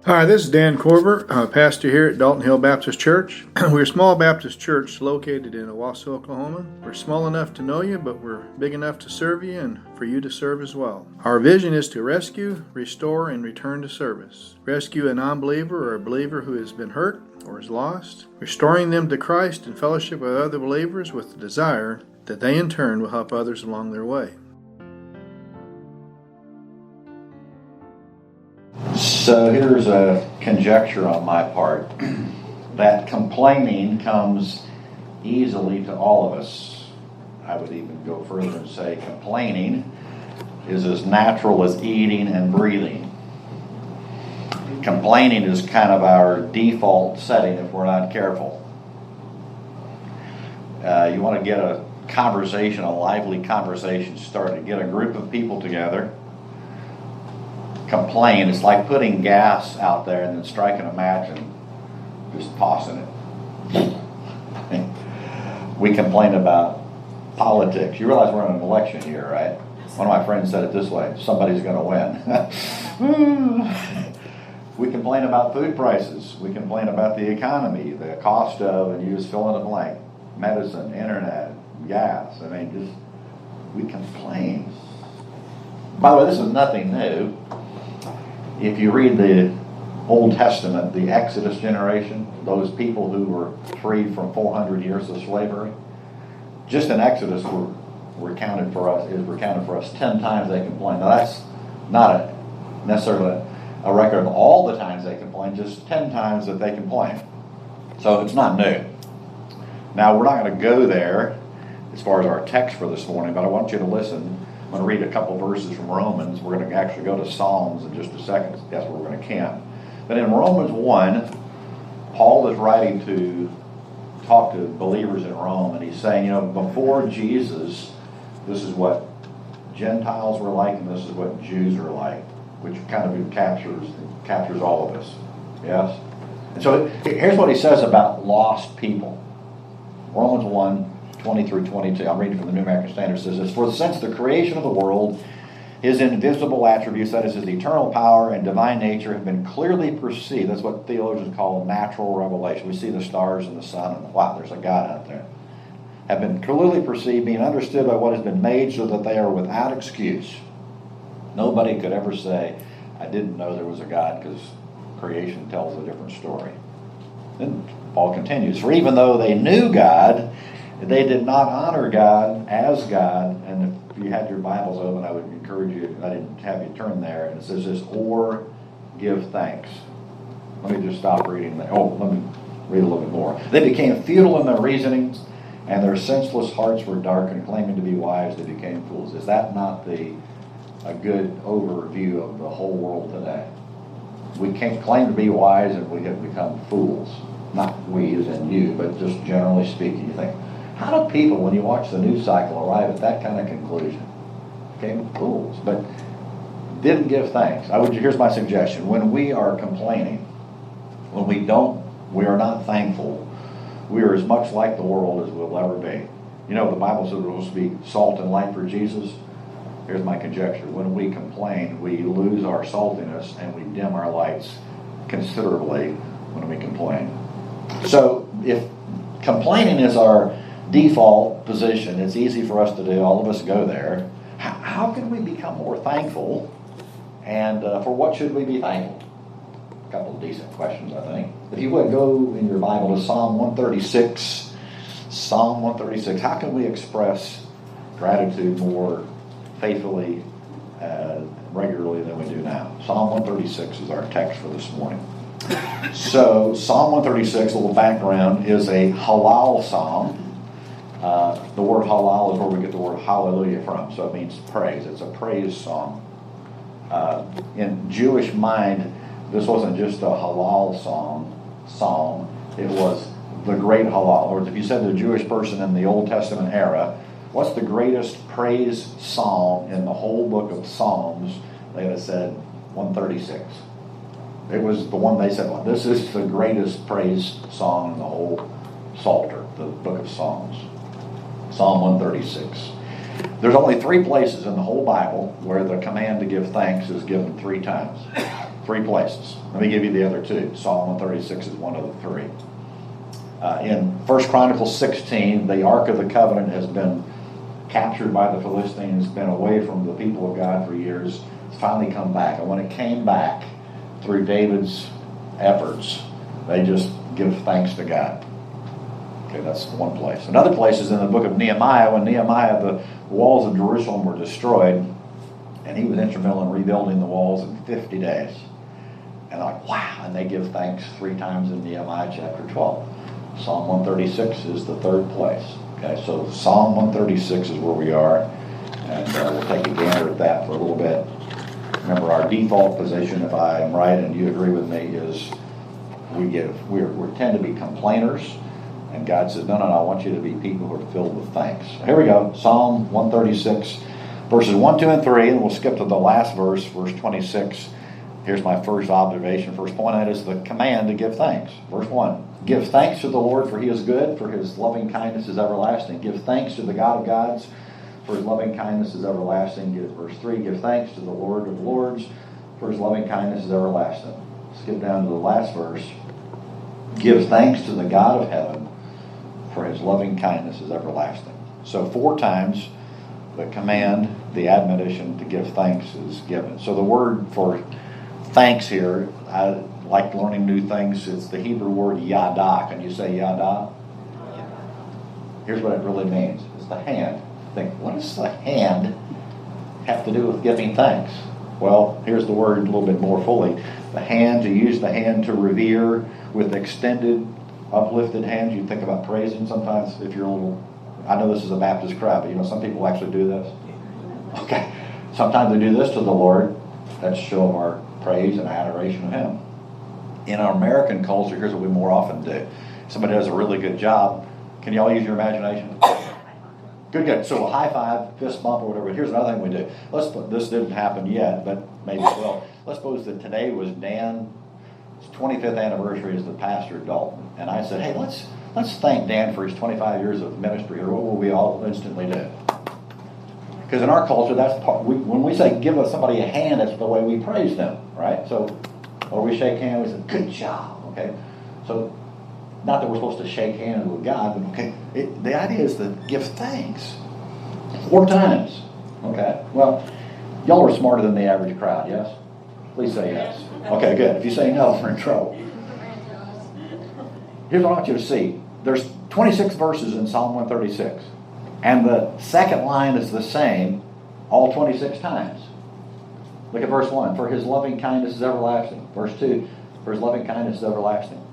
Hi, this is Dan Korver, pastor here at Dalton Hill Baptist Church. We're a small Baptist church located in Owasso, Oklahoma. We're small enough to know you, but we're big enough to serve you and for you to serve as well. Our vision is to rescue, restore, and return to service. Rescue a non-believer or a believer who has been hurt or is lost, restoring them to Christ in fellowship with other believers with the desire that they in turn will help others along their way. So here's a conjecture on my part that complaining comes easily to all of us. I would even go further and say complaining is as natural as eating and breathing. Complaining is kind of our default setting if we're not careful. You want to get a conversation, a lively conversation started, get a group of people together. Complain. It's like putting gas out there and then striking a match and just tossing it. We complain about politics. You realize we're in an election year, right? One of my friends said it this way: somebody's going to win. We complain about food prices. We complain about the economy, the cost of, and you just fill in the blank, medicine, internet, gas. I mean, just we complain. By the way, this is nothing new. If you read the Old Testament, the Exodus generation, those people who were freed from 400 years of slavery, just in Exodus were recounted for us 10 times they complained. Now that's not necessarily a record of all the times they complained, just 10 times that they complained. So it's not new. Now we're not going to go there as far as our text for this morning, but I want you to listen. I'm going to read a couple verses from Romans. We're going to actually go to Psalms in just a second. That's where we're going to camp. But in Romans 1, Paul is writing to talk to believers in Rome, and he's saying, before Jesus, this is what Gentiles were like, and this is what Jews are like, which kind of captures all of us. Yes? And so here's what he says about lost people. Romans 1, 20 through 22. I'm reading from the New American Standard. It says this: For since the creation of the world, his invisible attributes, that is his eternal power and divine nature, have been clearly perceived. That's what theologians call natural revelation. We see the stars and the sun and wow, there's a God out there. Have been clearly perceived, being understood by what has been made, so that they are without excuse. Nobody could ever say, I didn't know there was a God, because creation tells a different story. Then Paul continues, For even though they knew God, they did not honor God as God. And if you had your Bibles open, I would encourage you, I didn't have you turn there, and it says this, or give thanks. Let me just stop reading there. Let me read a little bit more. They became futile in their reasonings, and their senseless hearts were darkened. Claiming to be wise, they became fools. Is that not a good overview of the whole world today? We can't claim to be wise, and we have become fools. Not we as in you, but just generally speaking. You think, how do people, when you watch the news cycle, arrive at that kind of conclusion? Became fools, but didn't give thanks. Here's my suggestion. When we are complaining, when we are not thankful, we are as much like the world as we'll ever be. The Bible says we're supposed to be salt and light for Jesus. Here's my conjecture. When we complain, we lose our saltiness and we dim our lights considerably when we complain. So if complaining is our default position, it's easy for us to do. All of us go there. How can we become more thankful? And for what should we be thankful? A couple of decent questions, I think. If you would, go in your Bible to Psalm 136. Psalm 136. How can we express gratitude more faithfully, regularly than we do now? Psalm 136 is our text for this morning. So Psalm 136, a little background, is a halal psalm. The word halal is where we get the word hallelujah from, so it means praise. It's a praise song. In Jewish mind, this wasn't just a halal psalm. It was the great halal. In other words, if you said to a Jewish person in the Old Testament era, what's the greatest praise song in the whole book of Psalms, they would have said 136. It was the one they said, well, this is the greatest praise song in the whole Psalter, the book of Psalms. Psalm 136. There's only 3 places in the whole Bible where the command to give thanks is given 3 times. 3 places. Let me give you the other 2. Psalm 136 is one of the 3. In 1 Chronicles 16, the Ark of the Covenant has been captured by the Philistines, been away from the people of God for years. It's finally come back. And when it came back, through David's efforts, they just give thanks to God. Okay, that's one place. Another place is in the book of Nehemiah. When Nehemiah, the walls of Jerusalem were destroyed, and he was instrumental in rebuilding the walls in 50 days. And they're like, wow, and they give thanks 3 times in Nehemiah chapter 12. Psalm 136 is the 3rd place. Okay, so Psalm 136 is where we are, and we'll take a gander at that for a little bit. Remember, our default position, if I am right and you agree with me, is we tend to be complainers. And God says, no, I want you to be people who are filled with thanks. Here we go, Psalm 136, verses 1, 2, and 3, and we'll skip to the last verse, verse 26. Here's my first observation. First point, that is the command to give thanks. Verse 1, give thanks to the Lord, for he is good, for his loving kindness is everlasting. Give thanks to the God of gods, for his loving kindness is everlasting. Verse 3, give thanks to the Lord of lords, for his loving kindness is everlasting. Skip down to the last verse. Give thanks to the God of heaven, for his loving kindness is everlasting. So 4 times the command, the admonition to give thanks is given. So the word for thanks here, I like learning new things. It's the Hebrew word yada. Can you say yada? Here's what it really means. It's the hand. Think, what does the hand have to do with giving thanks? Well, here's the word a little bit more fully. The hand, you use the hand to revere with extended, uplifted hands. You think about praising sometimes if you're a little, I know this is a Baptist crowd, but some people actually do this. Okay. Sometimes they do this to the Lord. That's a show of our praise and adoration of him. In our American culture, here's what we more often do. Somebody does a really good job. Can you all use your imagination? Good. So a high five, fist bump, or whatever. Here's another thing we do. This didn't happen yet, but maybe it will. Let's suppose that today was Dan's 25th anniversary as the pastor at Dalton. And I said, hey, let's thank Dan for his 25 years of ministry here. What will we all instantly do? Because in our culture, that's part. When we say give somebody a hand, that's the way we praise them, right? So, or we shake hands, we say, good job, okay? So, not that we're supposed to shake hands with God, but okay, the idea is to give thanks 4 times, okay? Well, y'all are smarter than the average crowd, yes? Please say yes. Okay, good. If you say no, we're in trouble. Here's what I want you to see. There's 26 verses in Psalm 136. And the second line is the same all 26 times. Look at verse 1. For his loving kindness is everlasting. Verse 2. For his loving kindness is everlasting.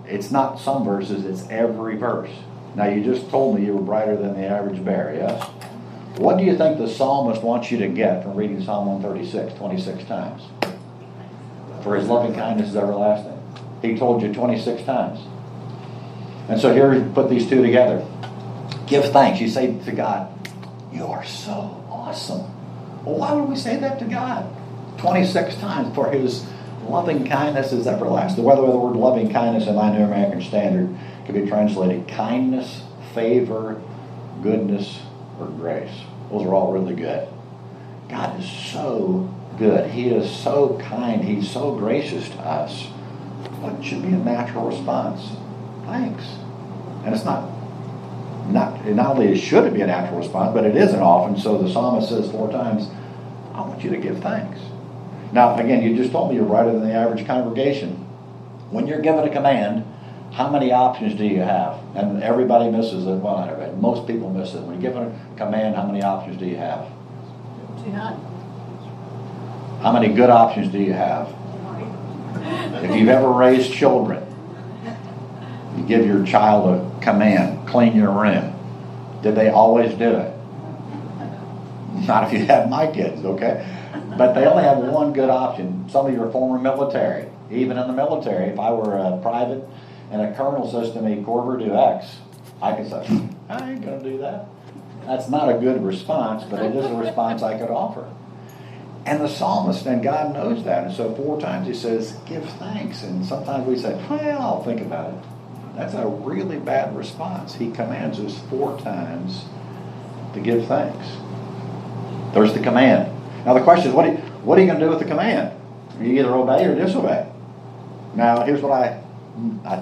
It's not some verses, it's every verse. Now you just told me you were brighter than the average bear, yes? What do you think the psalmist wants you to get from reading Psalm 136 26 times? For his loving kindness is everlasting. He told you 26 times. And so here, put these 2 together. Give thanks. You say to God, you are so awesome. Well, why would we say that to God? 26 times. For his loving kindness is everlasting. Whether the word loving kindness in my New American Standard can be translated kindness, favor, goodness, or grace. Those are all really good. God is so good. He is so kind. He's so gracious to us. What should be a natural response? Thanks. And it's not only should it be a natural response, but it isn't often. So the psalmist says 4 times, I want you to give thanks. Now, again, you just told me you're brighter than the average congregation. When you're given a command, how many options do you have? And everybody misses it. Well, not everybody. Most people miss it. When you're given a command, how many options do you have? 2. How many good options do you have? If you've ever raised children, you give your child a command, clean your room. Did they always do it? Not if you have my kids, okay? But they only have one good option. Some of you are former military. Even in the military, if I were a private and a colonel says to me, Korver, do X, I can say, I ain't going to do that. That's not a good response, but it is a response I could offer. And the psalmist, and God knows that. And so 4 times he says, give thanks. And sometimes we say, well, I'll think about it. That's a really bad response. He commands us 4 times to give thanks. There's the command. Now the question is, what are you going to do with the command? You either obey or disobey. Now here's what I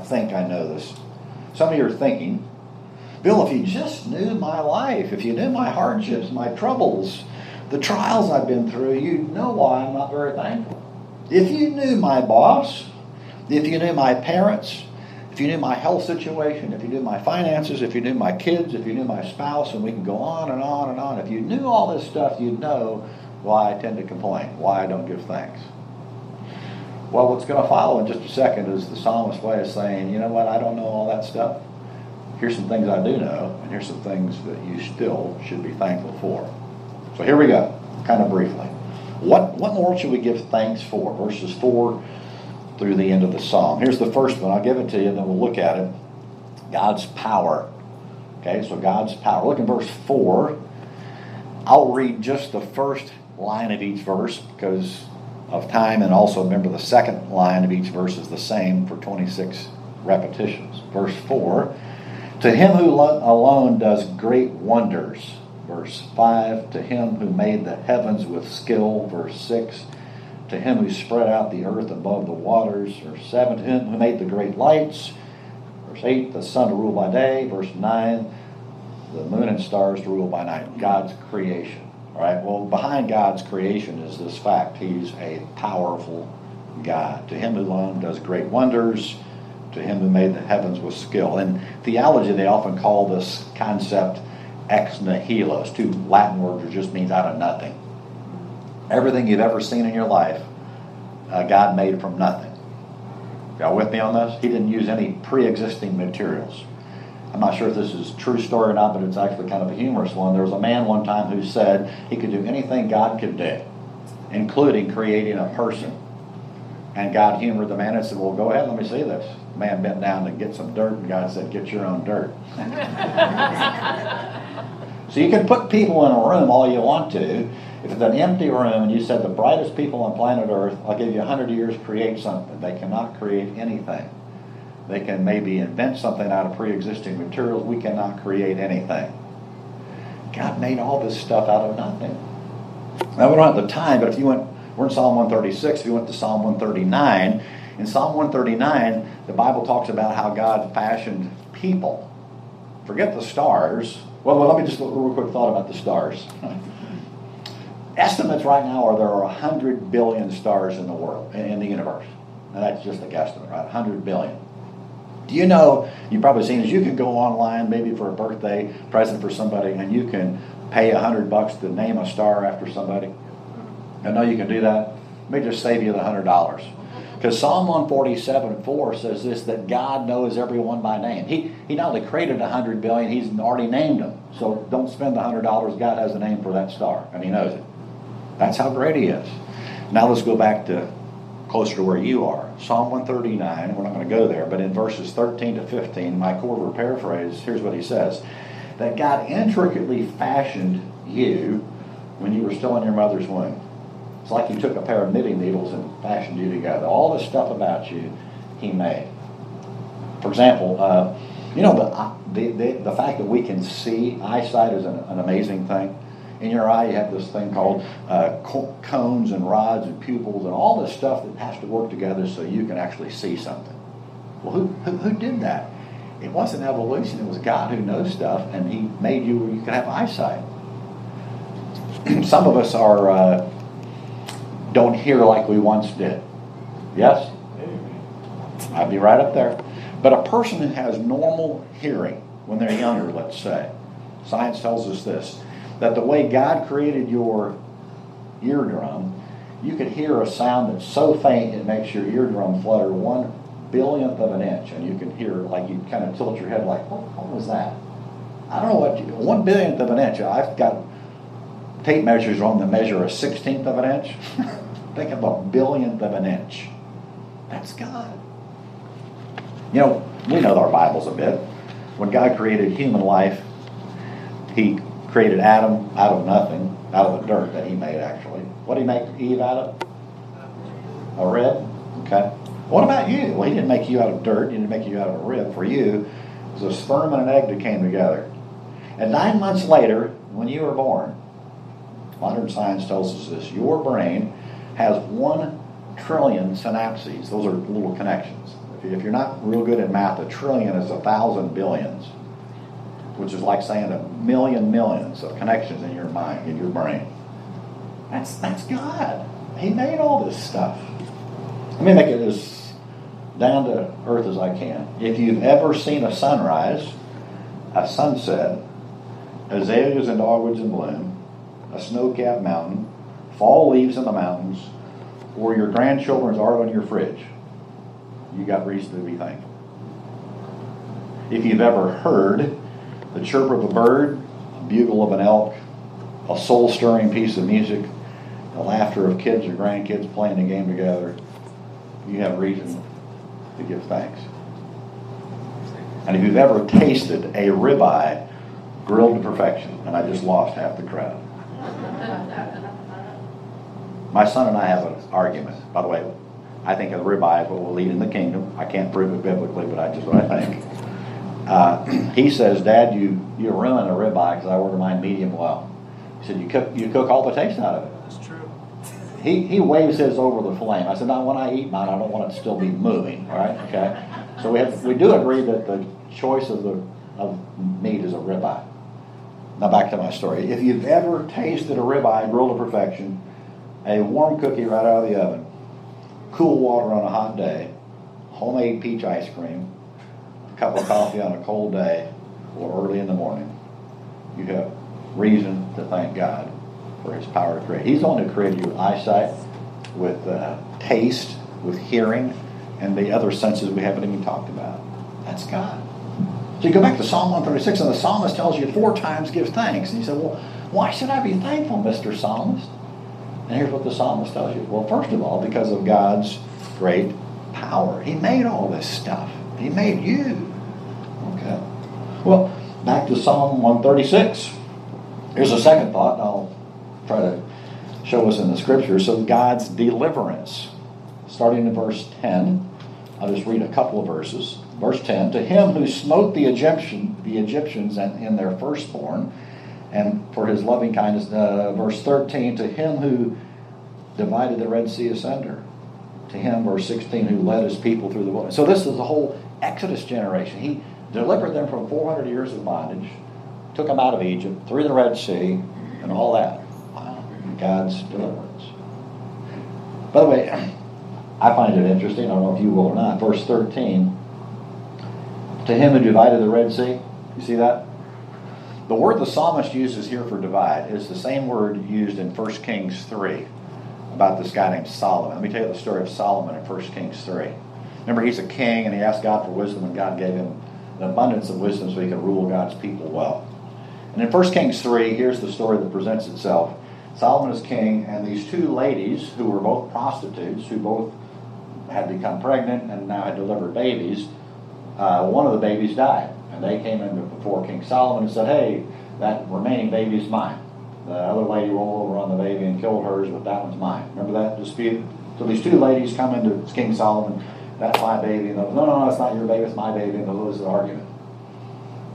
think I know this. Some of you are thinking, Bill, if you just knew my life, if you knew my hardships, my troubles, the trials I've been through, you'd know why I'm not very thankful. If you knew my boss, if you knew my parents, if you knew my health situation, if you knew my finances, if you knew my kids, if you knew my spouse, and we can go on and on and on. If you knew all this stuff, you'd know why I tend to complain, why I don't give thanks. Well, what's going to follow in just a second is the psalmist's way of saying, you know what, I don't know all that stuff. Here's some things I do know, and here's some things that you still should be thankful for. So here we go, kind of briefly. What in the world should we give thanks for? Verses 4 through the end of the psalm. Here's the first one. I'll give it to you, and then we'll look at it. God's power. Okay, so God's power. Look in verse 4. I'll read just the first line of each verse because of time, and also remember the second line of each verse is the same for 26 repetitions. Verse 4. To him who alone does great wonders. Verse 5, to him who made the heavens with skill. Verse 6, to him who spread out the earth above the waters. Verse 7, to him who made the great lights. Verse 8, the sun to rule by day. Verse 9, the moon and stars to rule by night. God's creation. All right, well, behind God's creation is this fact. He's a powerful God. To him who alone does great wonders. To him who made the heavens with skill. In theology, they often call this concept ex nihilo. It's two Latin words that just means out of nothing. Everything you've ever seen in your life, God made from nothing. Y'all with me on this? He didn't use any pre-existing materials. I'm not sure if this is a true story or not, but it's actually kind of a humorous one. There was a man one time who said he could do anything God could do, including creating a person. And God humored the man and said, well, go ahead, let me see this. The man bent down to get some dirt, and God said, get your own dirt. So you can put people in a room all you want to. If it's an empty room and you said the brightest people on planet Earth, I'll give you 100 years, create something. They cannot create anything. They can maybe invent something out of pre-existing materials. We cannot create anything. God made all this stuff out of nothing. Now we don't have the time, but if you went, we're in Psalm 136, if you went to Psalm 139, in Psalm 139, the Bible talks about how God fashioned people. Forget the stars. Well, let me just a real quick thought about the stars. Estimates right now are there are 100 billion stars in the world, in the universe. Now that's just a guesstimate, right? 100 billion. Do you know, you've probably seen this, you can go online maybe for a birthday present for somebody and you can pay $100 to name a star after somebody. I know you can do that. Let me just save you the $100. Because Psalm 147:4 says this, that God knows everyone by name. He not only created 100 billion, he's already named them. So don't spend the $100. God has a name for that star, and he knows it. That's how great he is. Now let's go back to closer to where you are. Psalm 139, we're not going to go there, but in verses 13 to 15, my Korver paraphrase, here's what he says. That God intricately fashioned you when you were still in your mother's womb. It's like he took a pair of knitting needles and fashioned you together. All the stuff about you, he made. For example, you know, the fact that we can see, eyesight is an amazing thing. In your eye, you have this thing called cones and rods and pupils and all this stuff that has to work together so you can actually see something. Well, who did that? It wasn't evolution. It was God who knows stuff, and he made you where you could have eyesight. Some of us don't hear like we once did. Yes? I'd be right up there. But a person who has normal hearing when they're younger, let's say, science tells us this, that the way God created your eardrum, you could hear a sound that's so faint it makes your eardrum flutter 1/billionth of an inch, and you can hear, like, you kind of tilt your head like, what was that? I don't know what, 1/billionth of an inch. I've got tape measures on that measure 1/16th of an inch. Think of 1/billionth of an inch. That's God. You know, we know our Bibles a bit. When God created human life, he created Adam out of nothing, out of the dirt that he made, actually. What did he make Eve out of? A rib? Okay. What about you? Well, he didn't make you out of dirt. He didn't make you out of a rib. For you, it was a sperm and an egg that came together. And 9 months later, when you were born, modern science tells us this, your brain has 1 trillion synapses. Those are little connections. If you're not real good at math, a trillion is 1,000 billions, which is like saying 1,000,000 millions of connections in your mind, in your brain. That's God. He made all this stuff. Let me make it as down to earth as I can. If you've ever seen a sunrise, a sunset, azaleas and dogwoods in bloom, a snow-capped mountain, fall leaves in the mountains, or your grandchildren's art on your fridge, you got reason to be thankful. If you've ever heard the chirp of a bird, a bugle of an elk, a soul-stirring piece of music, the laughter of kids or grandkids playing a game together, you have reason to give thanks. And if you've ever tasted a ribeye grilled to perfection, and I just lost half the crowd. My son and I have an argument. By the way, I think a ribeye is what will lead in the kingdom. I can't prove it biblically, but I just what I think. He says, Dad, you ruin a ribeye because I order mine medium well. He said, you cook all the taste out of it. That's true. He waves his over the flame. I said, no, when I eat mine, I don't want it to still be moving. All right, okay. So we do agree that the choice of meat is a ribeye. Now back to my story. If you've ever tasted a ribeye grilled to perfection, a warm cookie right out of the oven, cool water on a hot day, homemade peach ice cream, a cup of coffee on a cold day, or early in the morning, you have reason to thank God for His power to create. He's the one who created you with eyesight, with taste, with hearing, and the other senses we haven't even talked about. That's God. So you go back to Psalm 136, and the psalmist tells you 4 times give thanks. And you say, well, why should I be thankful, Mr. Psalmist? And here's what the psalmist tells you. Well, first of all, because of God's great power. He made all this stuff. He made you. Okay. Well, back to Psalm 136. Here's a second thought, and I'll try to show us in the scripture. So God's deliverance. Starting in verse 10, I'll just read a couple of verses. Verse 10, to him who smote the Egyptians in their firstborn, and for his loving kindness. Verse 13, to him who divided the Red Sea asunder. To him, verse 16, who led his people through the wilderness. So this is the whole Exodus generation. He delivered them from 400 years of bondage, took them out of Egypt, through the Red Sea, and all that. Wow. God's deliverance. By the way, I find it interesting, I don't know if you will or not, verse 13, to him who divided the Red Sea. You see that? The word the psalmist uses here for divide is the same word used in 1 Kings 3 about this guy named Solomon. Let me tell you the story of Solomon in 1 Kings 3. Remember, he's a king and he asked God for wisdom, and God gave him an abundance of wisdom so he could rule God's people well. And in 1 Kings 3, here's the story that presents itself. Solomon is king, and these 2 ladies who were both prostitutes, who both had become pregnant and now had delivered babies, one of the babies died. And they came in before King Solomon and said, hey, that remaining baby is mine. The other lady rolled over on the baby and killed hers, but that one's mine. Remember that dispute? So these 2 ladies come into King Solomon, that's my baby. And those, no, it's not your baby, it's my baby. And there was an argument.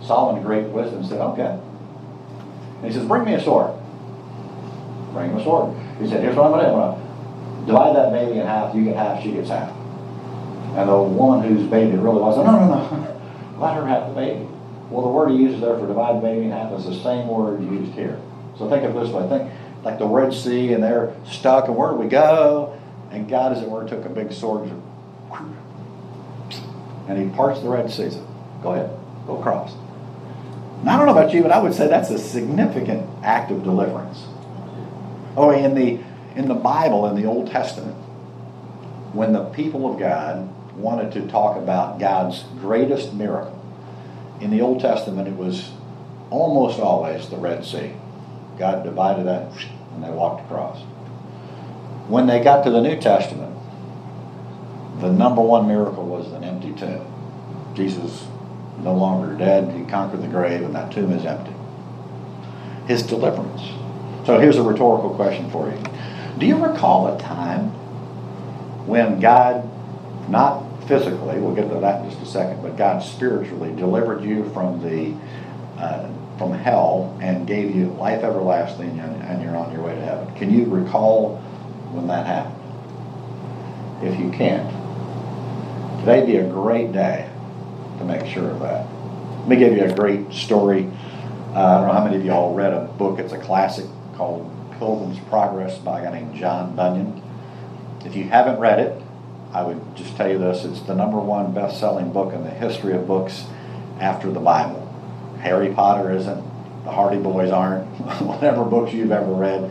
Solomon, in great wisdom, said, okay. And he says, bring me a sword. Bring him a sword. He said, here's what I'm going to do. I'm going to divide that baby in half. You get half, she gets half. And the woman whose baby it really was, no. Let her have the baby. Well, the word he uses there for divide the baby in half is the same word used here. So think of it this way. Think like the Red Sea, and they're stuck, and where do we go? And God, as it were, took a big sword and he parts the Red Sea. He said, go ahead, go across. Now, I don't know about you, but I would say that's a significant act of deliverance. Oh, in the Bible, in the Old Testament, when the people of God wanted to talk about God's greatest miracle, in the Old Testament it was almost always the Red Sea. God divided that and they walked across. When they got to the New Testament, the number one miracle was an empty tomb. Jesus no longer dead, he conquered the grave, and that tomb is empty. His deliverance. So here's a rhetorical question for you. Do you recall a time when God, not physically, we'll get to that in just a second, but God spiritually delivered you from the from hell and gave you life everlasting, and you're on your way to heaven. Can you recall when that happened? If you can't, today'd be a great day to make sure of that. Let me give you a great story. I don't know how many of you all read a book. It's a classic called Pilgrim's Progress by a guy named John Bunyan. If you haven't read it, I would just tell you this. It's the #1 best-selling book in the history of books after the Bible. Harry Potter isn't. The Hardy Boys aren't. Whatever books you've ever read,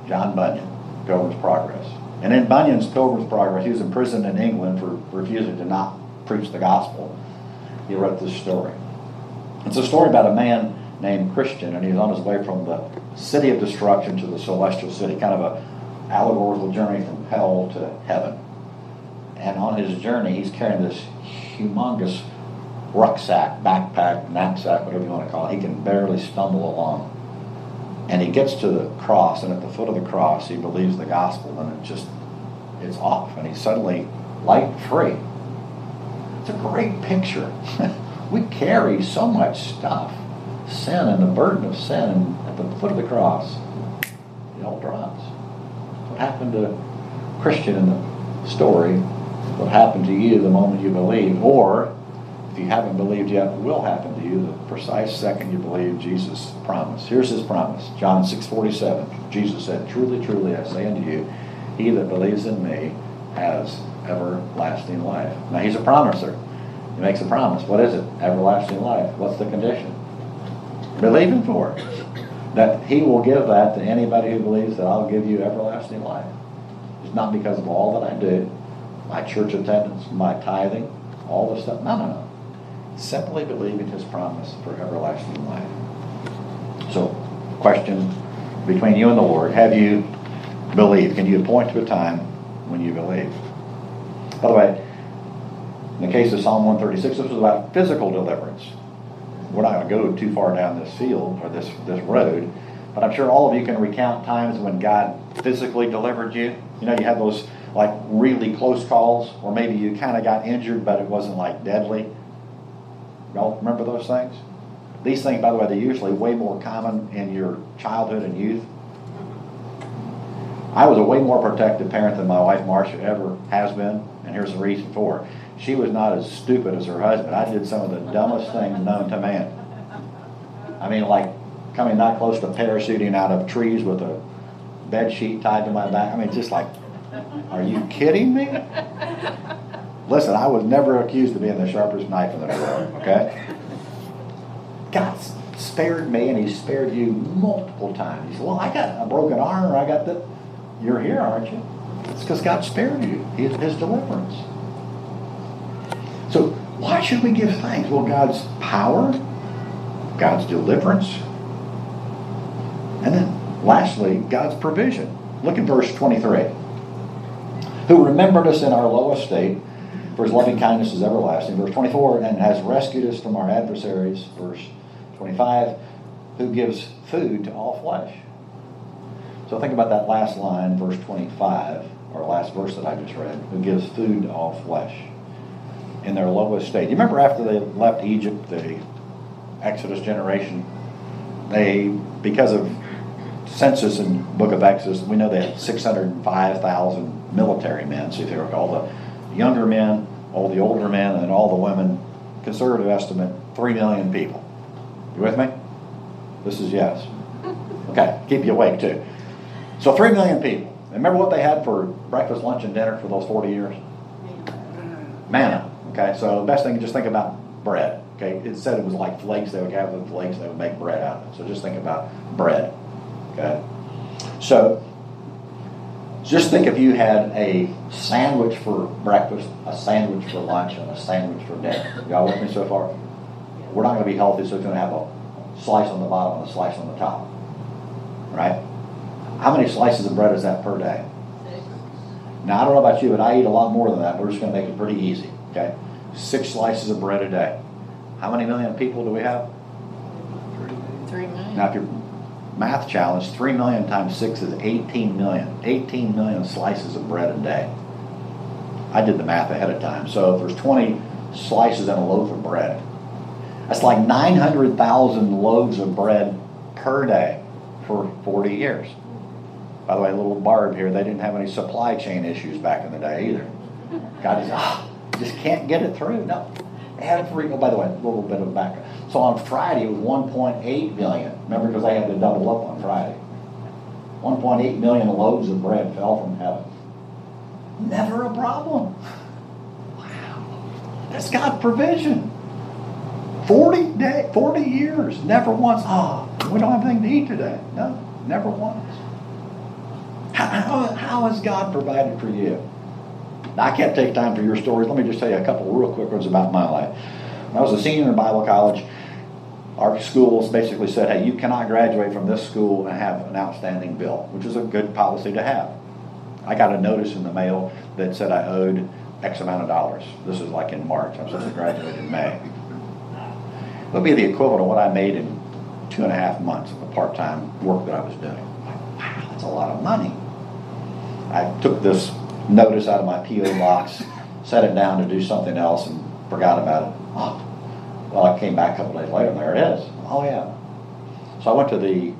John Bunyan, Pilgrim's Progress. And in Bunyan's Pilgrim's Progress, he was imprisoned in England for refusing to not preach the gospel. He wrote this story. It's a story about a man named Christian, and he's on his way from the city of destruction to the celestial city, kind of a allegorical journey from hell to heaven. And on his journey, he's carrying this humongous rucksack, backpack, knapsack, whatever you want to call it. He can barely stumble along. And he gets to the cross, and at the foot of the cross, he believes the gospel, and it's off, and he's suddenly light free. It's a great picture. We carry so much stuff, sin and the burden of sin, and at the foot of the cross, it all drops. What happened to Christian in the story? What happened to you the moment you believe? Or, if you haven't believed yet, will happen to you the precise second you believe Jesus' promise. Here's his promise. John 6:47. Jesus said, "Truly, truly, I say unto you, he that believes in me has everlasting life." Now, he's a promiser. He makes a promise. What is it? Everlasting life. What's the condition? Believing for it. That he will give that to anybody who believes that I'll give you everlasting life. It's not because of all that I do, my church attendance, my tithing, all this stuff. No. Simply believing his promise for everlasting life. So, question between you and the Lord. Have you believed? Can you point to a time when you believe? By the way, in the case of Psalm 136, this was about physical deliverance. We're not going to go too far down this field or this road, but I'm sure all of you can recount times when God physically delivered you. You know, you had those like really close calls, or maybe you kind of got injured, but it wasn't like deadly. Y'all remember those things? These things, by the way, they're usually way more common in your childhood and youth. I was a way more protective parent than my wife Marcia ever has been, and here's the reason for it. She was not as stupid as her husband. I did some of the dumbest things known to man. I mean, like coming that close to parachuting out of trees with a bed sheet tied to my back. I mean, just like, are you kidding me? Listen, I was never accused of being the sharpest knife in the drawer, okay? God spared me, and he spared you multiple times. He said, well, I got a broken arm, or I got the... You're here, aren't you? It's because God spared you. His deliverance. So why should we give thanks? Well, God's power, God's deliverance, and then lastly, God's provision. Look at verse 23. Who remembered us in our low estate, for his loving kindness is everlasting. Verse 24, and has rescued us from our adversaries. Verse 25, who gives food to all flesh. So think about that last line, verse 25, or last verse that I just read, who gives food to all flesh in their low estate. You remember after they left Egypt, the Exodus generation, they, because of census in the book of Exodus, we know they had 605,000 military men. So if you look, all the younger men, all the older men, and all the women, conservative estimate, 3 million people. You with me? This is yes. Okay, keep you awake too. So 3 million people. Remember what they had for breakfast, lunch, and dinner for those 40 years? Manna. Okay, so the best thing, just think about bread. Okay, it said it was like flakes. They would gather the flakes, they would make bread out of it. So just think about bread. Okay, so just think if you had a sandwich for breakfast, a sandwich for lunch, and a sandwich for dinner. Y'all with me so far? We're not going to be healthy, so it's going to have a slice on the bottom and a slice on the top. Right? How many slices of bread is that per day? 6. Now, I don't know about you, but I eat a lot more than that. We're just going to make it pretty easy. Okay? 6 slices of bread a day. How many million people do we have? 3 million. Now, if you're math challenge, 3 million times 6 is 18 million. 18 million slices of bread a day. I did the math ahead of time. So if there's 20 slices in a loaf of bread, That's like 900,000 loaves of bread per day for 40 years. By the way, a little barb here, they didn't have any supply chain issues back in the day either. God just can't get it through. No. Oh, by the way, a little bit of background. So on Friday, it was 1.8 million. Remember, because they had to double up on Friday. 1.8 million loaves of bread fell from heaven. Never a problem. Wow. That's God's provision. 40 years, never once. We don't have anything to eat today. No, never once. How has God provided for you? Now, I can't take time for your stories. Let me just tell you a couple real quick ones about my life. When I was a senior in Bible college, our schools basically said, hey, you cannot graduate from this school and have an outstanding bill, which is a good policy to have. I got a notice in the mail that said I owed X amount of dollars. This is like in March. I'm supposed to graduate in May. It would be the equivalent of what I made in 2.5 months of the part-time work that I was doing. Wow, that's a lot of money. I took this notice out of my P.O. box, set it down to do something else, and forgot about it. Well, I came back a couple days later, and there it is. Oh, yeah. So I went to the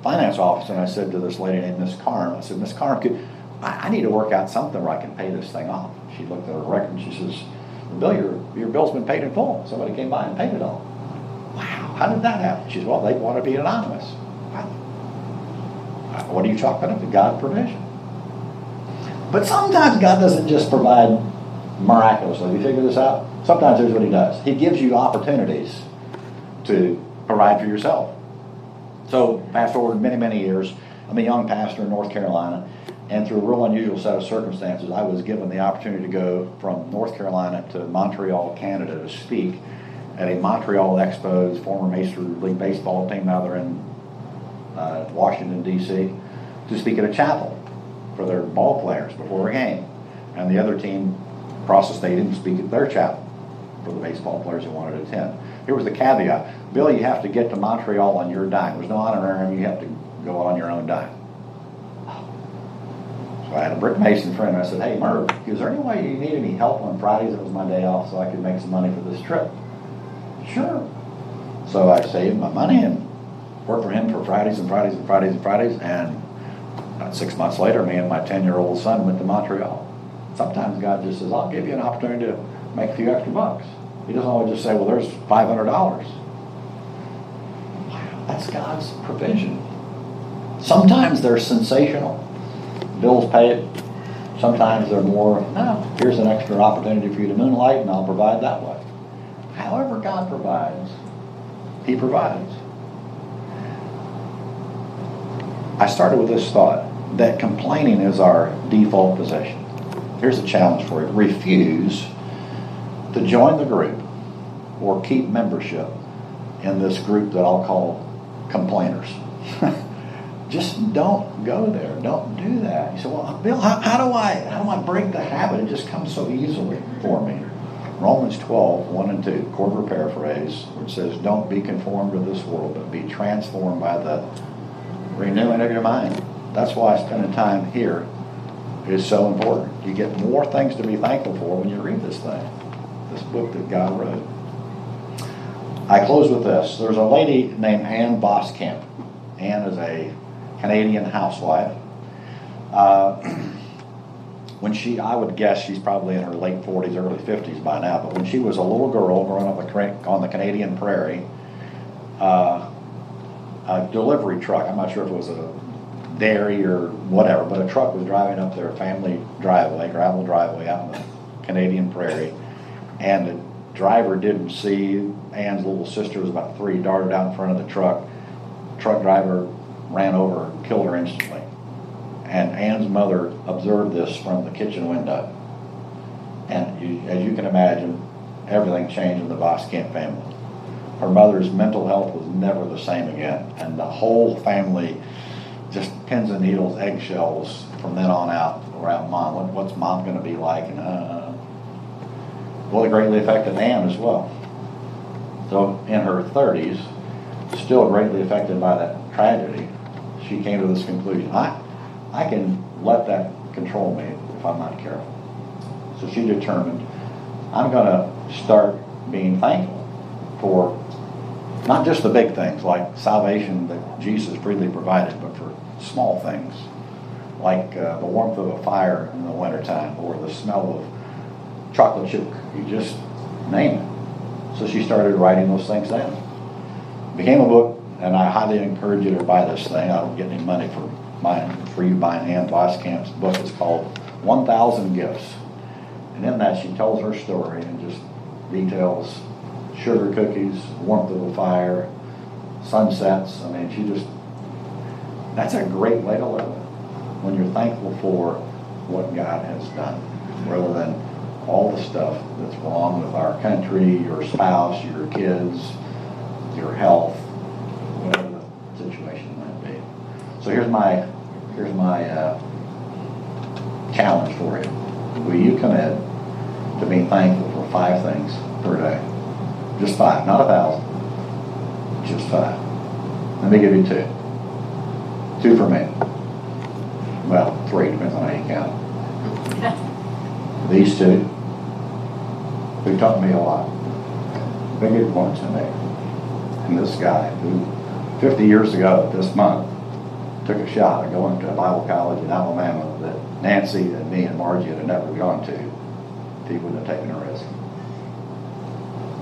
finance office, and I said to this lady named Miss Carm, I said, Miss Carm, I need to work out something where I can pay this thing off. She looked at her record, and she says, your bill's been paid in full. Somebody came by and paid it all. Wow, how did that happen? She said, well, they want to be anonymous. Wow. What are you talking about? God's provision. But sometimes God doesn't just provide miraculously. Have you figured this out? Sometimes here's what he does. He gives you opportunities to provide for yourself. So fast forward many, many years. I'm a young pastor in North Carolina, and through a real unusual set of circumstances, I was given the opportunity to go from North Carolina to Montreal, Canada to speak at a Montreal Expos, former Major League Baseball team out there in Washington, D.C., to speak at a chapel for their ball players before a game. And the other team across the stadium to speak at their chapel for the baseball players who wanted to attend. Here was the caveat. Bill, you have to get to Montreal on your dime. There's no honorarium. You have to go on your own dime. So I had a brick mason friend. I said, hey, Merv, is there any way you need any help on Fridays? It was my day off, so I could make some money for this trip. Sure. So I saved my money and worked for him for Fridays and Fridays and Fridays and Fridays. And about 6 months later, me and my 10-year-old son went to Montreal. Sometimes God just says, I'll give you an opportunity to make a few extra bucks. He doesn't always just say, well, there's $500. Wow, that's God's provision. Sometimes they're sensational. Bills pay it. Sometimes they're more, no, here's an extra opportunity for you to moonlight, and I'll provide that way. However God provides, he provides. I started with this thought that complaining is our default position. Here's a challenge for you. Refuse to join the group or keep membership in this group that I'll call complainers. Just don't go there. Don't do that. You say, well, Bill, how do I break the habit? It just comes so easily for me. Romans 12, 1 and 2, Korver paraphrase, which says, don't be conformed to this world, but be transformed by the renewing of your mind. That's why spending time here is so important. You get more things to be thankful for when you read this thing, this book that God wrote. I close with this. There's a lady named Ann Boskamp. Ann is a Canadian housewife. I would guess she's probably in her late 40s, early 50s by now, but when she was a little girl growing up on the Canadian prairie, a delivery truck, I'm not sure if it was a dairy or whatever, but a truck was driving up their family driveway, gravel driveway out in the Canadian prairie, and the driver didn't see Ann's little sister, was about 3, darted out in front of the truck. Truck driver ran over and killed her instantly. And Ann's mother observed this from the kitchen window. And as you can imagine, everything changed in the Boskamp family. Her mother's mental health was never the same again. And the whole family, just pins and needles, eggshells from then on out around Mom. What's Mom going to be like? And, well, it greatly affected Ann as well. So in her 30s, still greatly affected by that tragedy, she came to this conclusion. I can let that control me if I'm not careful. So she determined, I'm going to start being thankful for not just the big things like salvation that Jesus freely provided, but for small things like the warmth of a fire in the wintertime or the smell of chocolate chip. You just name it. So she started writing those things down. It became a book, and I highly encourage you to buy this thing. I don't get any money for you buying Ann Voskamp's book. It's called 1,000 Gifts. And in that she tells her story and just details sugar cookies, warmth of a fire, sunsets. I mean, that's a great way to live when you're thankful for what God has done, rather than all the stuff that's wrong with our country, your spouse, your kids, your health, whatever the situation might be. So here's my challenge for you. Will you commit to being thankful for 5 things per day? Just 5, not 1,000. Just 5. Let me give you 2. 2 for me. Well, 3, depends on how you count. These 2, who taught me a lot. Big influence in me. And this guy who 50 years ago this month took a shot at going to a Bible college in Alabama that Nancy and me and Margie had never gone to if he wouldn't have taken a risk.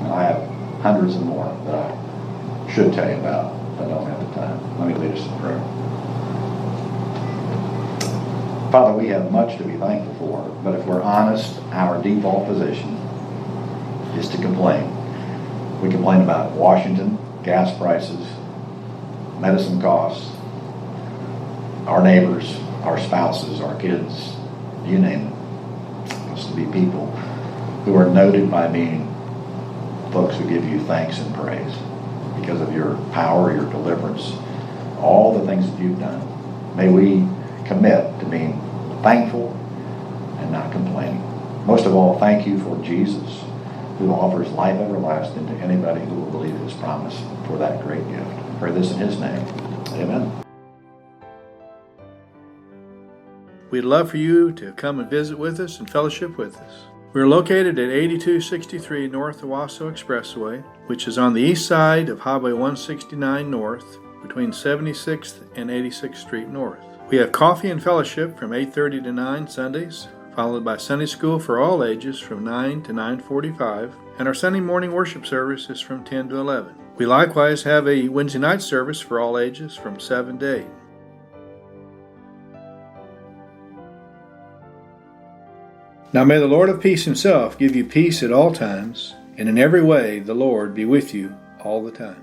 And I have hundreds and more that I should tell you about, but I don't have the time. Let me lead us in prayer. Father, we have much to be thankful for, but if we're honest, our default position is to complain. We complain about Washington, gas prices, medicine costs, our neighbors, our spouses, our kids, you name it. Us to be people who are noted by being folks who give you thanks and praise because of your power, your deliverance, all the things that you've done. May we commit to being thankful and not complaining. Most of all, thank you for Jesus, who offers life everlasting to anybody who will believe his promise for that great gift. I pray this in his name. Amen. We'd love for you to come and visit with us and fellowship with us. We're located at 8263 North Owasso Expressway, which is on the east side of Highway 169 North, between 76th and 86th Street North. We have coffee and fellowship from 8:30 to 9 Sundays, followed by Sunday school for all ages from 9 to 9:45, and our Sunday morning worship service is from 10 to 11. We likewise have a Wednesday night service for all ages from 7 to 8. Now may the Lord of peace himself give you peace at all times, and in every way the Lord be with you all the time.